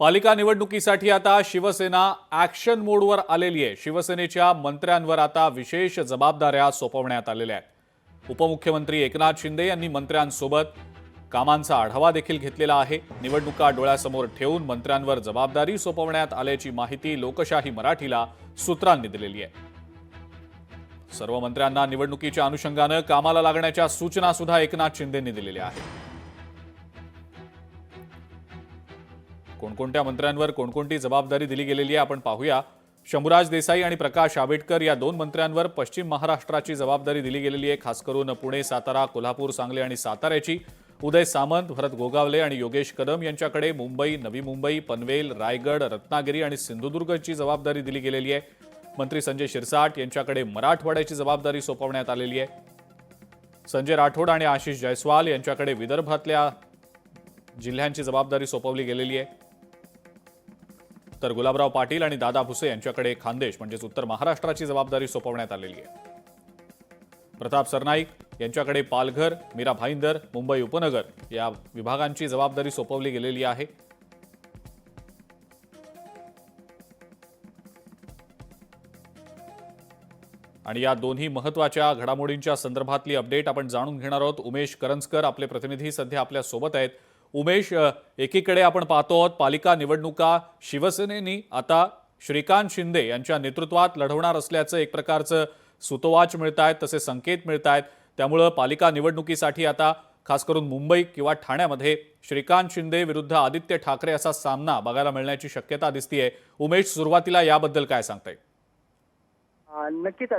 पालिका निवडणुकीसाठी आता शिवसेना ॲक्शन मोडवर आलेली आहे। शिवसेनेच्या मंत्र्यांवर आता विशेष जबाबदाऱ्या सोपवण्यात आलेल्या आहेत। उपमुख्यमंत्री एकनाथ शिंदे यांनी मंत्र्यांसोबत कामांचा आढावा देखील घेतलेला आहे। निवडणुका डोळ्यासमोर ठेवून मंत्र्यांवर जबाबदारी सोपवण्यात आल्याची माहिती लोकशाही मराठीला सूत्रांनी दिलेली आहे। सर्व मंत्र्यांना निवडणुकीच्या अनुषंगाने कामाला लागण्याच्या सूचना सुद्धा एकनाथ शिंदेंनी दिलेल्या आहेत। कोणकोणत्या मंत्र्यांवर कोणकोणती जबाबदारी दिली गेलेली आहे आपण पाहूया। शंभूराज देसाई आणि प्रकाश आंबेडकर या दोन मंत्र्यांवर पश्चिम महाराष्ट्राची जबाबदारी दिली गेलेली आहे। खास करून पुणे, सातारा, कोल्हापूर, सांगली आणि साताऱ्याची। उदय सामंत, भरत गोगावले आणि योगेश कदम यांच्याकडे मुंबई, नवी मुंबई, पनवेल, रायगड, रत्नागिरी आणि सिंधुदुर्गची जबाबदारी दिली गेलेली आहे। मंत्री संजय शिरसाट यांच्याकडे मराठवाड्याची जबाबदारी सोपवण्यात आलेली आहे। संजय राठोड आणि आशिष जयस्वाल यांच्याकडे विदर्भातल्या जिल्ह्यांची जबाबदारी सोपवली गेलेली आहे। तर गुलाबराव पाटील आणि दादा भुसे यांच्याकडे खानदेश म्हणजेच उत्तर महाराष्ट्राची जबाबदारी सोपवण्यात आलेली आहे। प्रताप सरनाईक यांच्याकडे पालघर, मीरा भाईंदर, मुंबई उपनगर या विभागांची जबाबदारी सोपवली गेलेली आहे। आणि या दोन्ही महत्त्वाच्या घडामोडींच्या संदर्भातली अपडेट आपण जाणून घेणार आहोत। उमेश करंजकर आपले प्रतिनिधी सध्या आपल्या सोबत आहेत। उमेश, एकीकडे आपण पाहतो आहोत पालिका निवडणुका शिवसेनेनी आता श्रीकांत शिंदे यांच्या नेतृत्वात लढवणार असल्याचं एक प्रकारचं सुतोवाच मिळतायत, तसे संकेत मिळतायत। त्यामुळे पालिका निवडणुकीसाठी आता खास करून मुंबई किंवा ठाण्यामध्ये श्रीकांत शिंदे विरुद्ध आदित्य ठाकरे असा सामना बघायला मिळण्याची शक्यता दिसतीये। उमेश, सुरुवातीला याबद्दल काय सांगताय? नक्कीच,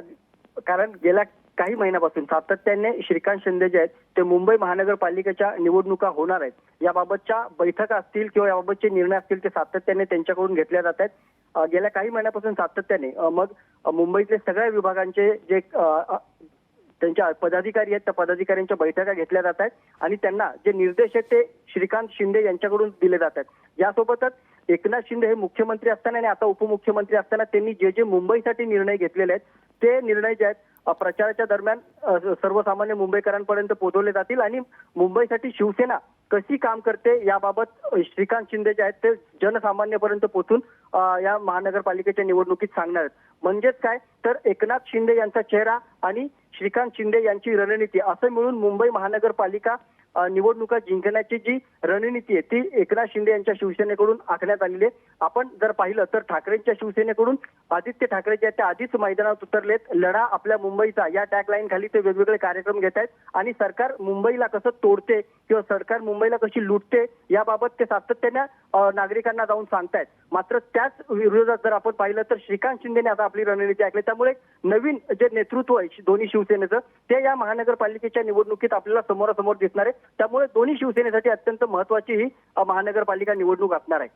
कारण गेल्या काही महिन्यापासून सातत्याने श्रीकांत शिंदे जे आहेत ते मुंबई महानगरपालिकेच्या निवडणुका होणार आहेत याबाबतच्या बैठका असतील किंवा याबाबतचे निर्णय असतील ते सातत्याने त्यांच्याकडून घेतले जात आहेत। गेल्या काही महिन्यापासून सातत्याने मग मुंबईतले सगळ्या विभागांचे जे त्यांच्या पदाधिकारी आहेत त्या पदाधिकाऱ्यांच्या बैठका घेतल्या जात आहेत आणि त्यांना जे निर्देश आहेत ते श्रीकांत शिंदे यांच्याकडून दिले जात आहेत। यासोबतच एकनाथ शिंदे हे मुख्यमंत्री असताना आणि आता उपमुख्यमंत्री असताना त्यांनी जे जे मुंबईसाठी निर्णय घेतलेले आहेत ते निर्णय जे आहेत प्रचाराच्या दरम्यान सर्वसामान्य मुंबईकरांपर्यंत पोहोचवले जातील आणि मुंबईसाठी शिवसेना कशी काम करते याबाबत श्रीकांत शिंदे जे आहेत ते जनसामान्यपर्यंत पोहोचून या महानगरपालिकेच्या निवडणुकीत सांगणार आहेत। म्हणजेच काय तर एकनाथ शिंदे यांचा चेहरा आणि श्रीकांत शिंदे यांची रणनीती असं मिळून मुंबई महानगरपालिका निवडणुका जिंकण्याची जी रणनीती आहे ती एकनाथ शिंदे यांच्या शिवसेनेकडून आखण्यात आलेली आहे। आपण जर पाहिलं तर ठाकरेंच्या शिवसेनेकडून आदित्य ठाकरे जे आहेत ते आधीच मैदानात उतरलेत। लढा आपल्या मुंबईचा या टॅगलाईन खाली ते वेगवेगळे कार्यक्रम घेत आहेत आणि सरकार मुंबईला कसं तोडते किंवा सरकार मुंबईला कशी लुटते याबाबत ते सातत्याने नागरिकांना जाऊन सांगतायत। मात्र त्याच विरोधात जर आपण पाहिलं तर श्रीकांत शिंदेने आता आपली रणनीती आखली, त्यामुळे नवीन जे नेतृत्व आहे दोन्ही शिवसेनेचं ते या महानगरपालिकेच्या निवडणुकीत आपल्याला समोरासमोर दिसणार आहे। त्यामुळे दोन्ही शिवसेनेसाठी अत्यंत महत्त्वाची ही महानगरपालिका निवडणूक असणार आहे।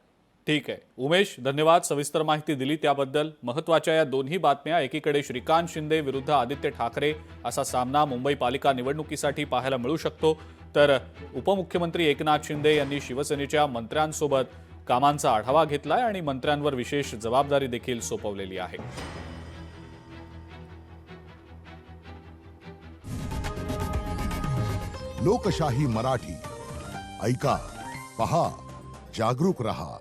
ठीक आहे उमेश, धन्यवाद, सविस्तर माहिती दिली त्याबद्दल। महत्त्वाच्या या दोन्ही बातम्या, एकीकडे श्रीकांत शिंदे विरुद्ध आदित्य ठाकरे असा सामना मुंबई पालिका निवडणुकीसाठी पाहायला मिळू शकतो, तर उपमुख्यमंत्री एकनाथ शिंदे यांनी शिवसेनेच्या मंत्र्यांसोबत कामांचा आढावा घेतलाय आणि मंत्र्यांवर विशेष जबाबदारी देखील सोपवलेली आहे। लोकशाही मराठी ऐका, पहा, जागरूक रहा।